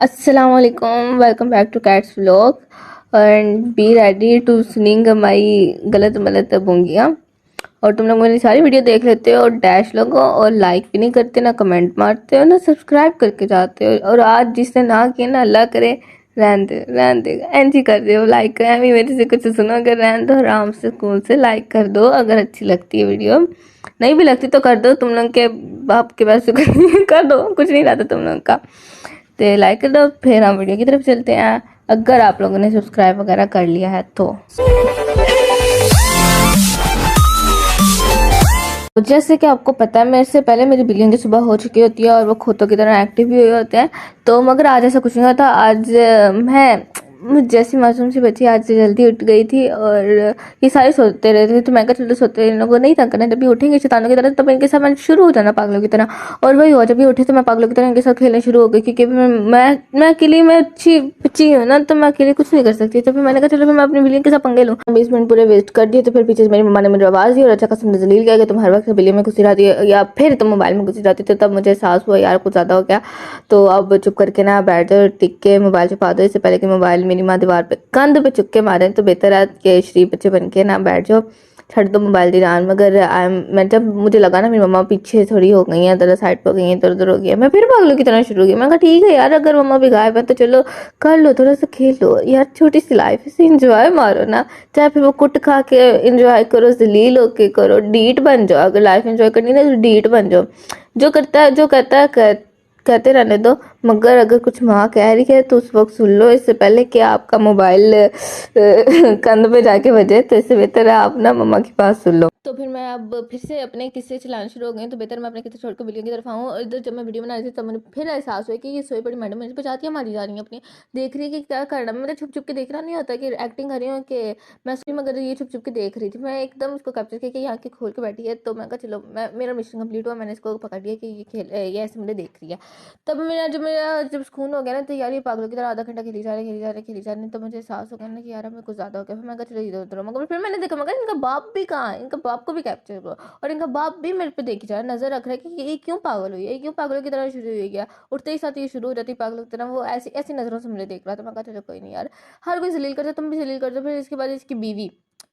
Assalamualaikum, welcome back to Cat's Vlog and be ready to suning माई गलत मलत बोंगियाँ। और तुम लोग मेरी सारी वीडियो देख लेते हो और डैश लगो और लाइक भी नहीं करते, ना कमेंट मारते हो, ना सब्सक्राइब करके जाते हो। और आज जिसने ना किया ना अल्लाह करे रहन दे ऐसी कर दो लाइक कर। अभी मेरे से कुछ सुनो, अगर रहन दो आराम से स्कूल से लाइक कर दो। अगर अच्छी लगती है वीडियो, नहीं भी लगती तो कर दो, तुम लोग के बाप के पैसे कर दो, कुछ नहीं रहता तुम लोग का। तो लाइक कर दो, फिर हम वीडियो की तरफ चलते हैं अगर आप लोगों ने सब्सक्राइब वगैरह कर लिया है तो। जैसे कि आपको पता है, मेरे से पहले मेरी बिल्लियाँ की सुबह हो चुकी होती है और वो खोतों की तरह एक्टिव भी हुए होते हैं। तो मगर आज ऐसा कुछ नहीं होता। आज मैं जैसी मासूम सी बच्ची आज जल्दी उठ गई थी और ये सारे सोते रहते थे, तो मैं कहा चलो सोते इन लोगों को नहीं तंग करना। जब भी उठेंगे शैतानों की तरह तब इनके साथ मैं शुरू हो जाना पागलों की तरह। और वही हुआ, जब भी उठे तो मैं पागलों की तरह इनके साथ खेलना शुरू हो गई, क्योंकि मैं अकेली, मैं अच्छी बच्ची हूँ ना, तो मैं अकेले कुछ नहीं कर सकती। तो फिर मैंने कहा चलो फिर मैं अपनी बिल्लियों के साथ पंगे लूँ। 20 मिनट पूरे वेस्ट कर दिए। तो फिर पीछे से मेरी मम्मा ने मुझे आवाज़ दी और अच्छा खासा जलील किया कि तुम हर वक्त बिल्ली में घुसी रहती है या फिर तुम मोबाइल में घुसी जाती। तो तब मुझे एहसास हुआ यार कुछ ज़्यादा हो गया। तो अब चुप करके ना बैठ जाओ, टिक के मोबाइल छुपा दो, इससे पहले कि मोबाइल मेरी माँ दीवार पे कंध पे चुपके मारे। तो बेहतर है कि श्री बच्चे बन के ना बैठ जाओ, छੱਡ दो मोबाइल दी जान। मगर मैं जब मुझे लगा ना मेरी मम्मा पीछे थोड़ी हो गई हैं, इधर साइड पर गई हैं, इधर उधर हो गई है, मैं फिर पागलों की तरह शुरू हो गई। मैं कहा ठीक है यार, अगर मम्मा भी गायब है तो चलो कर लो, थोड़ा सा खेल लो यार, छोटी सी लाइफ है, इसे इंजॉय मारो ना। चाहे फिर वो कुट खा के इंजॉय करो, जलील होके करो, डीट बन जाओ। अगर लाइफ इंजॉय करनी है ना तो डीट बन जाओ। जो करता है जो कहता है कहते रहने दो। मगर अगर कुछ माँ कह रही है तो उस वक्त सुन लो, इससे पहले कि आपका मोबाइल कंध पे जाके बजे। तो इससे बेहतर है आप ना मम्मा की बात सुन लो। तो फिर मैं अब फिर से अपने किस्से चलाना शुरू हो गए। तो बेहतर मैं अपने किस्से छोड़कर बिल्लियों की तरफ आऊँ। और इधर जब मैं वीडियो बना रही थी तब मुझे फिर एहसास हुआ कि ये सोई बड़ी मैडम मुझे बचातियाँ मारी जा रही हैं अपनी। देख रही है कि क्या करना, मैं छुप छुप के देखना नहीं होता कि एक्टिंग कर रही हूँ कि मैं उसकी, मगर ये छुप छुप के देख रही थी। मैं एकदम उसको कैप्चर किया कि ये आँखें खोल के बैठी है। तो मैं कहा चलो, मैं मेरा मिशन कंप्लीट हुआ, मैंने इसको पकड़ लिया कि ये ऐसे मुझे देख रही है। तब जब सुकून हो गया ना, तो यार ये पागलों की तरह आधा घंटा खेली जा रही। तो मुझे एहसास हो गया ना कि यार हमें कुछ ज़्यादा हो गया। फिर मैं कहा चलो इधर उधर, मगर फिर मैंने देखा, मगर इनका बाप भी कहाँ है, इनका बाप को भी कैप्चर करो। और इनका बाप भी मेरे पे देखी जा रहा है, नजर रख रहा है कि ये क्यों पागल हुई है, ये क्यों पागलों की तरह शुरू हुई गया। उठते ही साथ ये शुरू हो जाती पागलों की तरह। वो ऐसी ऐसी नज़रों से मुझे देख रहा था। मैं कहा चलो कोई नहीं यार, हर कोई जलील करता, तुम भी जलील कर दो। फिर इसके बाद इसकी बीवी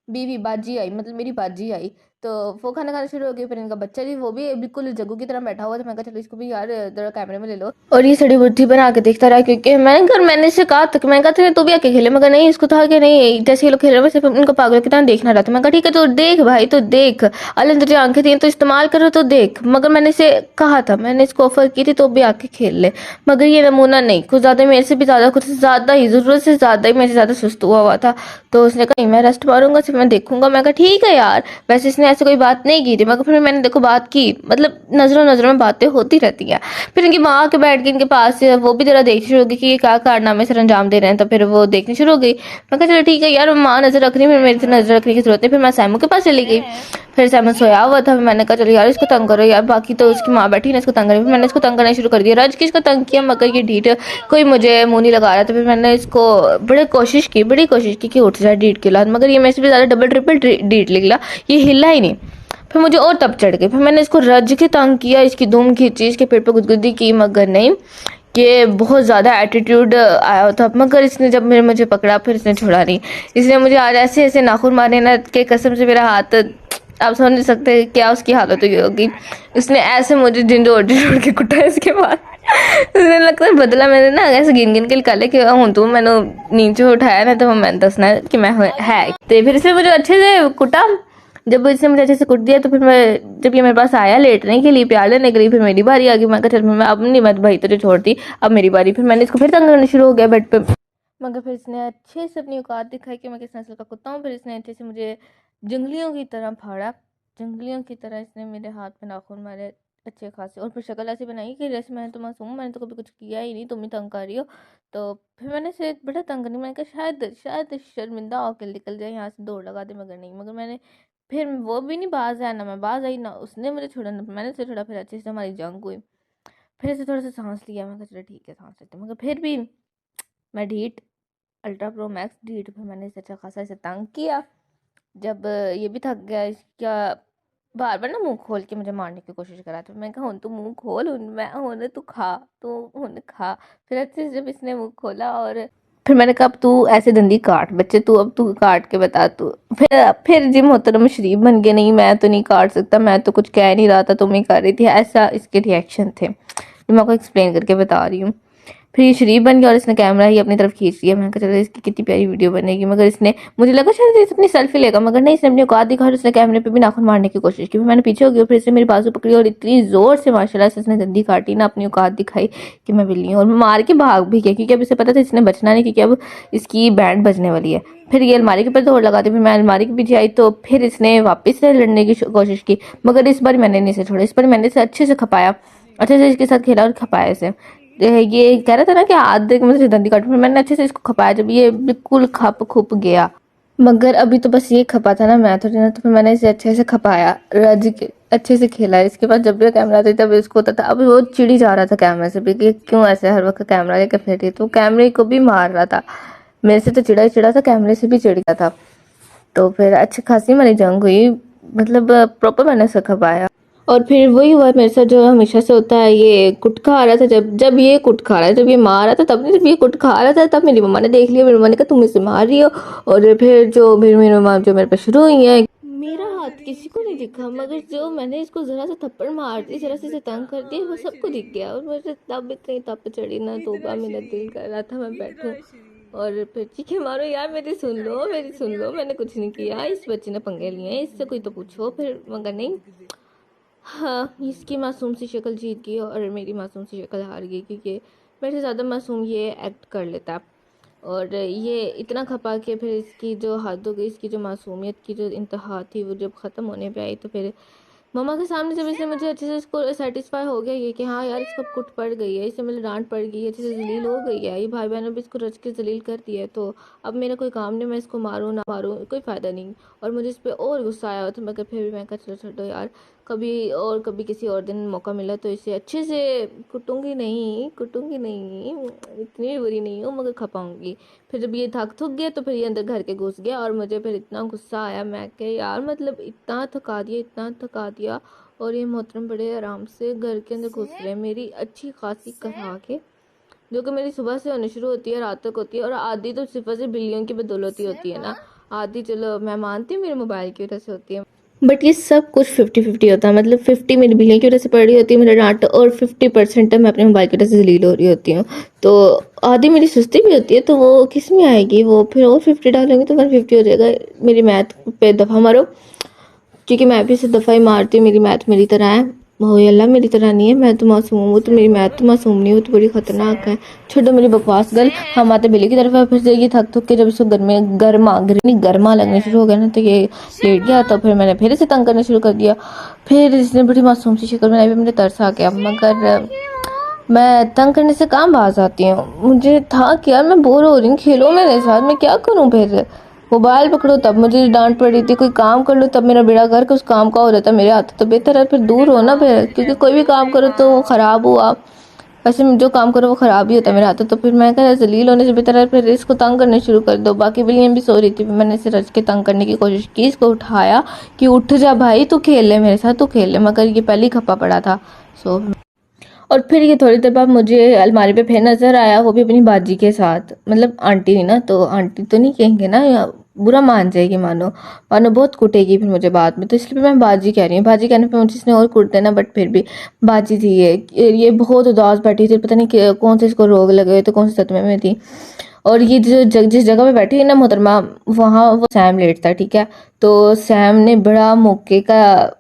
बीवी बाजी आई, मतलब मेरी बाजी आई। तो वो खाना खाना शुरू हो गई। फिर इनका बच्चा जी वो भी बिल्कुल जग्गू की तरह बैठा हुआ था। मैं कहा चलो इसको भी यार जरा कैमरे में ले लो। और ये सड़ी बुद्धि बना के देखता रहा, क्योंकि मैंने इससे कहा था कि मैं कहा था तू भी आके खेले, मगर नहीं, इसको था कि नहीं जैसे ये लोग खेल रहे हैं वैसे उनको पागल की तरह देखना रहता। मैं कहा ठीक है तो देख भाई, तो देख, अल्लाह ने तुझे आंखें दी तो इस्तेमाल करो, तो देख। मगर मैंने इसे कहा था, मैंने इसको ऑफर की थी तो भी आके खेल ले। मगर ये नमूना नहीं, कुछ ज़्यादा मेरे से भी ज़्यादा, कुछ ज़्यादा ही ज़रूरत से ज़्यादा ही मेरे से ज़्यादा सुस्त हुआ था। तो उसने कहा नहीं मैं रेस्ट मारूंगा, सिर्फ मैं देखूंगा। मैं कहा ठीक है यार, वैसे इसने ऐसे कोई बात नहीं की थी, मगर फिर मैंने देखो बात की, मतलब नजरों नजरों में बातें होती रहती हैं। फिर इनकी माँ के बैठ के इनके पास वो भी जरा देखनी शुरू हो गई कि ये क्या कारनामे सर अंजाम दे रहे हैं। तो फिर वो देखनी शुरू हो गई। मैं कहा चलो ठीक है यार, माँ नजर रख रही है, मेरे से नजर रखने की जरूरत नहीं। फिर मैं सैमू के पास चली गई। फिर सैमू सोया हुआ था। मैंने कहा चलो यार इसको तंग करो यार, बाकी तो उसकी माँ बैठी ना, इसको तंग करें। फिर मैंने इसको तंग करना शुरू कर दिया, रज की इसको तंग किया, मगर ये ढीठ कोई मुझे मुंह नहीं लगा रहा था। फिर मैंने इसको बड़ी कोशिश की कि उठ जाए डीट के लाद, मगर ये मेरे से भी ज़्यादा डबल ट्रिपल डीट निकला, ये हिला ही नहीं। फिर मुझे और तब चढ़ गई। फिर मैंने इसको रज के तंग किया, इसकी दुम खींची, इसके पेट पे गुदगुदी की, मगर नहीं, ये बहुत ज़्यादा एटीट्यूड आया था। मगर इसने जब मुझे पकड़ा फिर इसने छोड़ा नहीं। इसने मुझे आज ऐसे ऐसे नाखून मारे ना कि कसम से मेरा हाथ, आप समझ नहीं सकते क्या उसकी हालत हुई होगी। उसने ऐसे मुझे झिंझोड़ झिंझोड़ के कुटा। इसके बाद उसने लगता है बदला मैंने ना ऐसे गिन गिन के निकाले कि हूँ तू मैंने नीचे उठाया ना, तो मैंने दसना है कि मैं है। तो फिर इसने मुझे अच्छे से कुटा। जब इसने मुझे अच्छे से कुट दिया तो फिर मैं, जब ये मेरे पास आया लेटने के लिए, प्यार लेने के लिए, फिर मेरी बारी आ गई। मैं कहा चल मैं अब नहीं, मैं भाई तुझे छोड़ती, अब मेरी बारी। फिर मैंने इसको फिर तंग करना शुरू हो गया बेड पे। मगर फिर इसने अच्छे से अपनी औकात दिखाई कि मैं किस नस्ल का कुत्ता हूँ। फिर इसने अच्छे से मुझे जंगलियों की तरह फाड़ा, जंगलियों की तरह इसने मेरे हाथ पे नाखून मारे अच्छे खासे। और फिर शक्ल ऐसी बनाई कि जैसे मैं तो मासूम हूँ, मैंने तो कभी कुछ किया ही नहीं, तुम ही तंग कर रही हो। तो फिर मैंने इसे बड़ा तंग करनी, मैंने कहा शायद शायद शर्मिंदा होकर निकल जाए यहाँ से, दौड़ लगा दे, मगर नहीं। मगर मैंने फिर वो भी नहीं बाज आया, ना मैं बाज आई, ना उसने मुझे छोड़ा, ना मैंने उसे छोड़ा। फिर अच्छे से हमारी जंग हुई। फिर ऐसे थोड़ा सा सांस लिया, मैं कहा चलो ठीक है सांस लेते, मगर फिर भी मैं ढीठ, अल्ट्रा प्रो मैक्स ढीठ। फिर मैंने इसे अच्छा खासा इसे तंग किया। जब ये भी थक गया, इसका बार बार ना मुंह खोल के मुझे मारने की कोशिश करा था। मैं कहा तू मुंह खोल, मैं हुन तू खा, तू हुन खा। फिर अच्छे से जब इसने मुंह खोला और फिर मैंने कहा अब तू ऐसे दंदी काट बच्चे, तू अब तू काट के बता तू। फिर जी मोहतरम शरीफ बन गए, नहीं मैं तो नहीं काट सकता, मैं तो कुछ कह नहीं रहा था, तुम ही कर रही थी। ऐसा इसके रिएक्शन थे जो मैं आपको एक्सप्लेन करके बता रही हूँ। फिर ये शरीफ बन गया और इसने कैमरा ही अपनी तरफ खींच लिया। मैंने कहा चलो इसकी कितनी प्यारी वीडियो बनेगी, मगर इसने, मुझे लगा शायद इस अपनी सेल्फी लेगा, मगर नहीं, इसने अपनी औकात दिखा और उसने कैमरे पे भी नाखून मारने की कोशिश की। फिर मैंने पीछे हो गया, फिर इसने मेरी बाजू पकड़ी और इतनी जोर से माशाल्लाह से इसने दंदी काटी ना, अपनी औकात दिखाई कि मैं बिल्ली हूँ, और मार के भाग भी गया, क्योंकि अब इसे पता था इसने बचना नहीं, क्योंकि अब इसकी बैंड बजने वाली है। फिर ये अलमारी के ऊपर दौड़ लगाती, फिर मैं अलमारी के पीछे आई तो फिर इसने वापस से लड़ने की कोशिश की, मगर इस बार मैंने नहीं इसे छोड़ा। इस बार मैंने इसे अच्छे से खपाया, अच्छे से इसके साथ खेला और खपाया इसे। ये कह रहा था ना कि हाथ देख मुझे दंदी काट, फिर मैंने अच्छे से इसको खपाया, जब ये बिल्कुल खप खुप गया। मगर अभी तो बस ये खपा था ना, मैं थोड़ी ना, तो फिर मैंने इसे अच्छे से खपाया, रज के अच्छे से खेला। इसके पास जब भी कैमरा था तब इसको होता था, अब वो चिड़ी जा रहा था कैमरे से भी कि क्यों ऐसे हर वक्त कैमरा लेकर फिर रही, तो कैमरे को भी मार रहा था। मेरे से तो चिड़ा ही चिड़ा था, कैमरे से भी चिड़ गया था। तो फिर अच्छी खासी हमारी जंग हुई, मतलब प्रॉपर मैंने उसे खपाया। और फिर वही हुआ मेरे साथ जो हमेशा से होता है, ये कुट खा रहा था, जब जब ये कुट खा रहा था, जब ये मार रहा था तब नहीं, जब ये कुट खा रहा था तब मेरी मम्मा ने देख लिया। मेरी मम्मा ने कहा तुम इसे मार रही हो, और फिर जो फिर मेरी मम्मा जो मेरे पे शुरू हुई है। मेरा हाथ किसी को नहीं दिखा, मगर जो मैंने इसको जरा सा थप्पड़ मार दी, जरा से इसे तंग कर दिया, वो सबको दिख गया। और मुझे तब इतनी तप चढ़ी ना, तोबा, मेरा दिल कर रहा था मैं बैठूं और फिर चीखे मारो, यार मेरी सुन लो, मेरी सुन लो, मैंने कुछ नहीं किया, इस बच्चे ने पंगे लिए हैं, इससे कोई तो पूछो। फिर मगर नहीं, हाँ, इसकी मासूम सी शक्ल जीत गई और मेरी मासूम सी शक्ल हार गई, क्योंकि मेरे से ज़्यादा मासूम ये एक्ट कर लेता। और ये इतना खपा के फिर इसकी जो हद हो गई, इसकी जो मासूमियत की जो इंतहा थी, वो जब ख़त्म होने पे आई, तो फिर मम्मा के सामने जब इसने मुझे अच्छे से इसको सेटिस्फाई हो गया ये कि हाँ यार इसको कुट पड़ गई है, इसे मतलब डांट पड़ गई है, अच्छे से जलील हो गई है, ये भाई बहनों भी इसको रच के जलील कर दिया है, तो अब मेरा कोई काम नहीं, मैं इसको मारूँ ना मारूँ कोई फ़ायदा नहीं। और मुझे इस पर और गुस्सा आया था, मगर फिर भी मैं कहा चलो छोड़ो यार, कभी और कभी किसी और दिन मौका मिला तो इसे अच्छे से कुटूंगी, नहीं कुटूंगी नहीं, इतनी बुरी नहीं हूँ, मगर खपाऊंगी। फिर जब ये थक थक गया तो फिर ये अंदर घर के घुस गया, और मुझे फिर इतना गुस्सा आया, मैं कह यार मतलब इतना थका दिया, इतना थका दिया। और ये मोहतरम बड़े आराम से घर के अंदर घुस रहे हैं मेरी अच्छी खासी करा के, जो कि मेरी सुबह से होनी शुरू होती है, रात तक होती है। और आधी तो सिर्फ से बिल्लियों की बदौलत ही होती है ना, आधी चलो मैं मानती हूँ मेरे मोबाइल की वजह से होती है, बट ये सब कुछ 50-50 होता है। मतलब 50 मेरी बिल्लियों की वजह से पड़ रही होती है मेरा डांट, और 50% मैं अपने मोबाइल की वजह से जलील हो रही होती हूँ। तो आधी मेरी सुस्ती भी होती है, तो वो किस में आएगी, वो फिर और 50 डालेंगे तो 150 हो जाएगा। मेरी मैथ पे दफ़ा मारो, क्योंकि मैं भी इसे दफ़ा ही मारती हूँ, मेरी मैथ मेरी तरह है। हो अल्लाह मेरी तरह नहीं है, मैं तो मासूम हूँ, तो मेरी मैथ तो मासूम नहीं, वो तो बड़ी खतरनाक है। छोड़ो मेरी बकवास गल, हम आते बिल्ली की तरफ है। फिर से ये थक थक के जब इसको गर्मा लगने शुरू हो गया ना, तो ये लेट गया, तो फिर मैंने फिर इसे तंग करना शुरू कर दिया। फिर इसने बड़ी मासूम सी शक्ल बनाई, मुझे तरस आ गया, मगर मैं तंग करने से काम बाज आती हूँ। मुझे था कि यार मैं बोर हो रही हूँ, खेलो मेरे साथ, मैं क्या करूँ, फिर मोबाइल पकड़ो तब मुझे डांट पड़ रही थी, कोई काम कर लो तब मेरा बेड़ा गर्क उस काम का हो जाता मेरे हाथ, तो बेहतर है फिर दूर हो ना, फिर क्योंकि कोई भी काम करो तो वो ख़राब हुआ, वैसे जो काम करो वो ख़राब ही होता है मेरे हाथ। तो फिर मैं कहा जलील होने से बेहतर है फिर इसको तंग करने शुरू कर दो। बाकी बिल्लियाँ भी सो रही थी, फिर मैंने इसे रच के तंग करने की कोशिश की, इसको उठाया कि उठ जा भाई, तू खेल ले मेरे साथ, तू खेल ले, मगर ये पहले ही खपा पड़ा था। सो और फिर ये थोड़ी देर बाद मुझे अलमारी पे फिर नज़र आया, वो भी अपनी बाजी के साथ, मतलब आंटी नहीं ना, तो आंटी तो नहीं कहेंगे ना, या बुरा मान जाएगी, मानो मानो बहुत कूटेगी फिर मुझे बाद में, तो इसलिए मैं बाजी कह रही हूँ। बाजी कहने पे मुझे इसने और कूट देना, बट फिर भी बाजी थी ये बहुत उदास बैठी थी, पता नहीं कौन से इसको रोग लगे हुए थे, कौन से सदमे में थी। और ये जिस जगह पे बैठी है ना मोहतरमा, वहाँ वो सैम लेट था, ठीक है। तो सैम ने बड़ा मौके का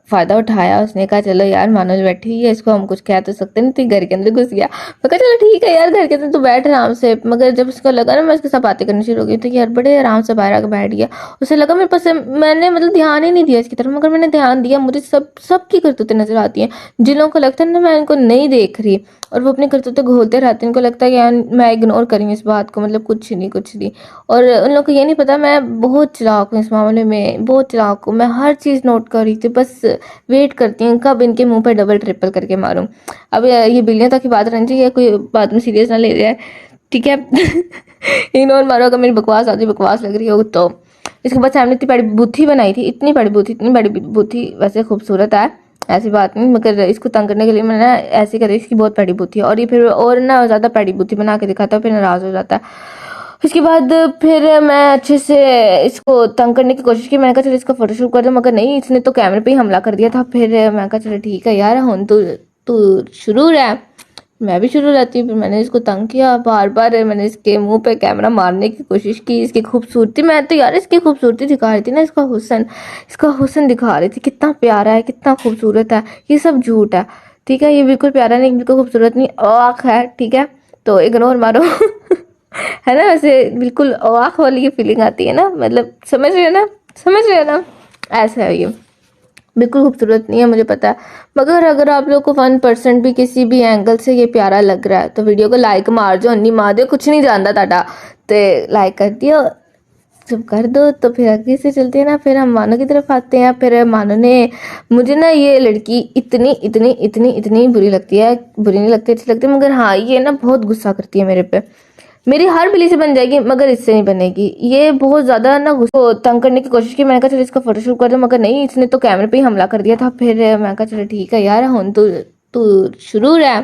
फ़ायदा उठाया, उसने कहा चलो यार मानो बैठी हुई है, इसको हम कुछ कह तो सकते नहीं, तो घर के अंदर घुस गया। मैं कहा चलो ठीक है यार, घर के अंदर तो बैठ आराम से। मगर जब उसको लगा ना मैं उसके साथ बातें करनी शुरू हो गई, तो यार बड़े आराम से बाहर आकर बैठ गया। उसे लगा मेरे पास, मैंने मतलब ध्यान ही नहीं दिया इसकी तरफ, मगर मैंने ध्यान दिया, मुझे सबकी करतूतें नजर आती हैं। जिन लोगों को लगता है ना मैं इनको नहीं देख रही, और वो अपनी करतूतें घोलते रहते हैं, उनको लगता है कि यार मैं इग्नोर करी हूँ इस बात को, मतलब कुछ नहीं कुछ नहीं। और उन लोगों को ये नहीं पता मैं बहुत चालाक हूँ इस मामले में, बहुत चालाक हूँ मैं, हर चीज़ नोट कर रही थी, बस वेट करती हूँ कब इनके मुंह पे डबल ट्रिपल करके मारूं। अब ये बिल्लियाँ तक की बात रहनी चाहिए, कोई बात में सीरियस ना ले जाए, ठीक है। इग्नोर मारो अगर मेरी बकवास आती बकवास लग रही हो तो। इसके बाद सैम ने इतनी बड़ी बूथी बनाई थी, इतनी बड़ी बूथी, इतनी बड़ी बूथी। वैसे खूबसूरत है, ऐसी बात नहीं, मगर इसको तंग करने के लिए मैंने ना ऐसे करी, इसकी बहुत बड़ी बूथी है। और ये फिर और ना ज़्यादा बड़ी बूथी बना के दिखाता है, फिर नाराज़ हो जाता है। उसके बाद फिर मैं अच्छे से इसको तंग करने की कोशिश की। मैंने कहा चलो इसका फोटोशूट कर दो, मगर नहीं, इसने तो कैमरे पे ही हमला कर दिया था। फिर मैं कहा चलो ठीक है यार, हुन तू तू शुरू रह, मैं भी शुरू रहती हूँ। फिर मैंने इसको तंग किया बार बार, मैंने इसके मुंह पे कैमरा मारने की कोशिश की। इसकी खूबसूरती, मैं तो यार इसकी खूबसूरती दिखा रही थी ना, इसका हुस्न दिखा रही थी, कितना प्यारा है, कितना खूबसूरत है। ये सब झूठ है, ठीक है, ये बिल्कुल प्यारा नहीं, बिल्कुल खूबसूरत नहीं, आँख है, ठीक है, तो इग्नोर मारो। है ना, वैसे बिल्कुल आँख वाली ये फीलिंग आती है ना, मतलब समझ रहे हो ना, समझ रहे हो ना, ऐसा है ये, बिल्कुल खूबसूरत नहीं है, मुझे पता है। मगर अगर आप लोग को 1% भी किसी भी एंगल से ये प्यारा लग रहा है तो वीडियो को लाइक मार जो, नहीं मार दो, कुछ नहीं जानता टाटा, तो लाइक कर दियो, जब कर दो तो फिर आगे से चलते हैं ना, फिर हम मानो की तरफ आते हैं। फिर मानो ने, मुझे ना ये लड़की इतनी इतनी इतनी इतनी बुरी लगती है, बुरी नहीं लगती, अच्छी लगती है, मगर हाँ ये ना बहुत गुस्सा करती है मेरे पे। मेरी हर बिल्ली से बन जाएगी मगर इससे नहीं बनेगी, ये बहुत ज्यादा ना गुस्सा तंग करने की कोशिश की। मैंने कहा चलो इसका फोटोशूट कर दो, मगर नहीं, इसने तो कैमरे पे ही हमला कर दिया था। फिर मैं कहा चलो ठीक है यार, हुन तू तू शुरू रह,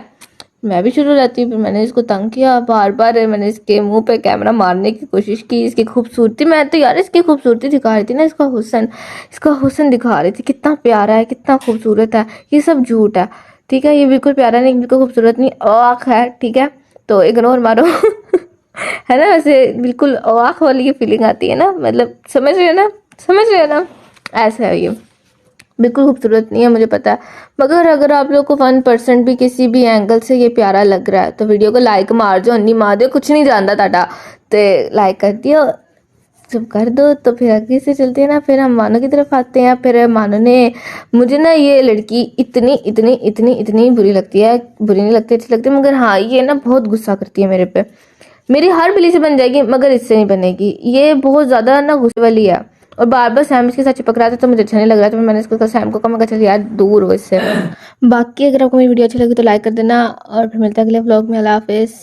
मैं भी शुरू रहती हूँ। फिर मैंने इसको तंग किया बार बार, मैंने इसके मुंह पे कैमरा मारने की कोशिश की। इसकी खूबसूरती, मैं तो यार इसकी खूबसूरती दिखा रही थी ना, इसका हुस्न दिखा रही थी, कितना प्यारा है, कितना खूबसूरत है। ये सब झूठ है, ठीक है, ये बिल्कुल प्यारा नहीं, बिल्कुल खूबसूरत नहीं, आँख है, ठीक है, तो इग्नोर मारो। है ना, वैसे बिल्कुल आँख वाली ये फीलिंग आती है ना, मतलब समझ रहे हो ना, समझ रहे हो ना, ऐसा है ये, बिल्कुल खूबसूरत नहीं है, मुझे पता है। मगर अगर आप लोग को 1% भी किसी भी एंगल से ये प्यारा लग रहा है तो वीडियो को लाइक मार जो, नहीं मार दो, कुछ नहीं जानता टाटा, तो लाइक कर दियो, जब कर दो तो फिर आगे से चलते हैं ना, फिर हम मानो की तरफ आते हैं। फिर मानो ने, मुझे ना ये लड़की इतनी इतनी इतनी इतनी बुरी लगती है, बुरी नहीं लगती, अच्छी लगती है, मगर हाँ ये ना बहुत गुस्सा करती है मेरे पे। मेरी हर बिल्ली से बन जाएगी मगर इससे नहीं बनेगी, ये बहुत ज्यादा ना गुस्से वाली है। और बार बार सैम इसके साथ चिपक रहा था तो मुझे अच्छा नहीं लग रहा था, तो मैंने इसको कहा, सैम को कहा, मैं कहा चल यार दूर हो इससे। बाकी अगर आपको मेरी वीडियो अच्छी लगी तो लाइक कर देना, और फिर मिलता है अगले व्लॉग में। अल्लाह हाफिज।